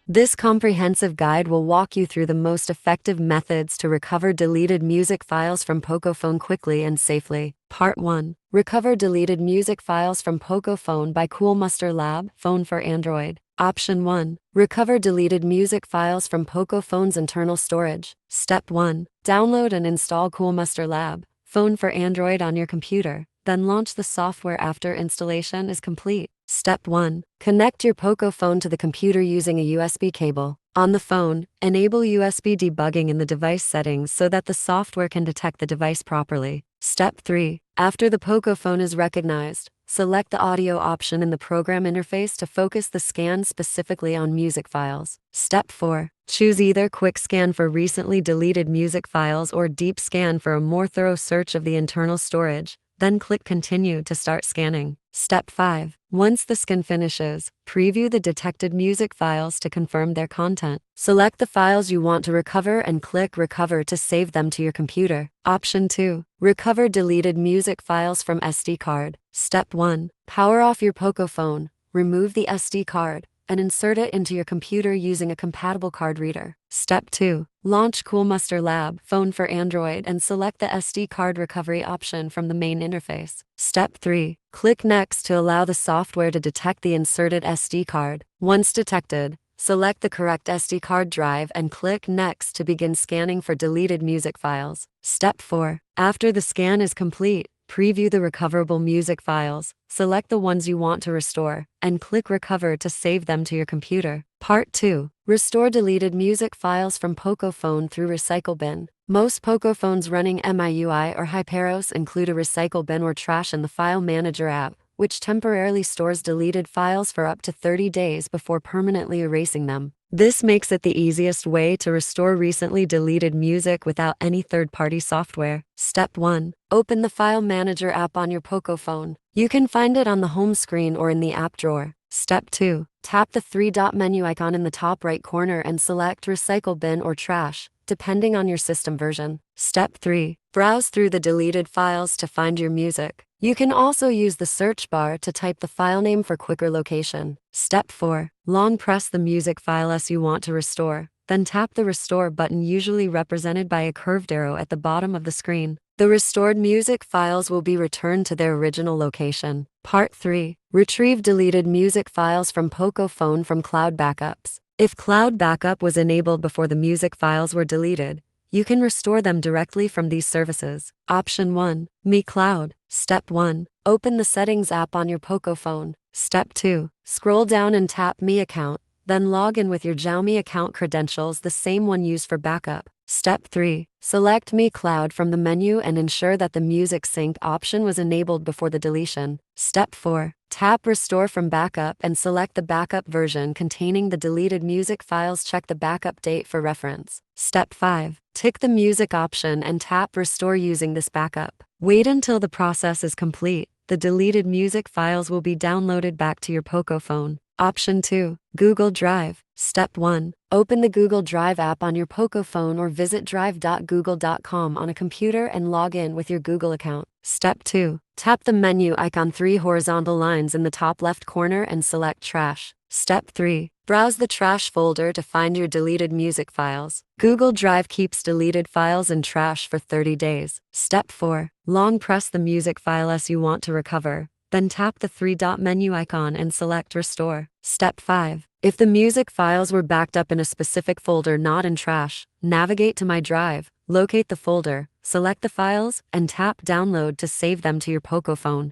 This comprehensive guide will walk you through the most effective methods to recover deleted music files from POCO Phone quickly and safely. Part 1. Recover deleted music files from POCO Phone by Coolmuster Lab.Fone for Android. Option 1. Recover deleted music files from POCO Phone's internal storage. Step 1. Download and install Coolmuster Lab.Fone for Android on your computer. Then launch the software after installation is complete. Step 1. Connect your POCO phone to the computer using a USB cable. On the phone, enable USB debugging in the device settings so that the software can detect the device properly. Step 3. After the POCO phone is recognized, select the audio option in the program interface to focus the scan specifically on music files. Step 4. Choose either Quick Scan for recently deleted music files or Deep Scan for a more thorough search of the internal storage. Then click Continue to start scanning. Step 5. Once the scan finishes, preview the detected music files to confirm their content. Select the files you want to recover and click Recover to save them to your computer. Option 2. Recover deleted music files from SD card. Step 1. Power off your POCO phone, remove the SD card, and insert it into your computer using a compatible card reader. Step 2. Launch Coolmuster Lab.Fone for Android and select the SD card recovery option from the main interface. Step 3. Click Next to allow the software to detect the inserted SD card. Once detected, select the correct SD card drive and click Next to begin scanning for deleted music files. Step 4. After the scan is complete, preview the recoverable music files, select the ones you want to restore, and click Recover to save them to your computer. Part 2. Restore deleted music files from POCO Phone through Recycle Bin. Most POCO phones running MIUI or Hyperos include a recycle bin or trash in the File Manager app, which temporarily stores deleted files for up to 30 days before permanently erasing them. This makes it the easiest way to restore recently deleted music without any third-party software. Step 1. Open the File Manager app on your POCO phone. You can find it on the home screen or in the app drawer. Step 2. Tap the three-dot menu icon in the top right corner and select Recycle Bin or Trash, depending on your system version. Step 3. Browse through the deleted files to find your music. You can also use the search bar to type the file name for quicker location. Step 4. Long press the music file as you want to restore, then tap the Restore button, usually represented by a curved arrow at the bottom of the screen. The restored music files will be returned to their original location. Part 3. Retrieve deleted music files from POCO Phone from Cloud Backups. If Cloud Backup was enabled before the music files were deleted, you can restore them directly from these services. Option 1. Mi Cloud. Step 1. Open the Settings app on your POCO phone. Step 2. Scroll down and tap Mi Account, then log in with your Xiaomi account credentials, the same one used for backup. Step 3. Select Mi Cloud from the menu and ensure that the Music Sync option was enabled before the deletion. Step 4. Tap Restore from Backup and select the backup version containing the deleted music files. Check the backup date for reference. Step 5. Tick the Music option and tap Restore using this backup. Wait until the process is complete. The deleted music files will be downloaded back to your POCO phone. Option 2. Google Drive. Step 1. Open the Google Drive app on your POCO phone or visit drive.google.com on a computer and log in with your Google account. Step 2. Tap the menu icon 3 horizontal lines in the top left corner and select Trash. Step 3. Browse the trash folder to find your deleted music files. Google Drive keeps deleted files in trash for 30 days. Step 4. Long press the music file as you want to recover. Then tap the three-dot menu icon and select Restore. Step 5. If the music files were backed up in a specific folder not in trash, navigate to My Drive, locate the folder, select the files, and tap Download to save them to your POCO phone.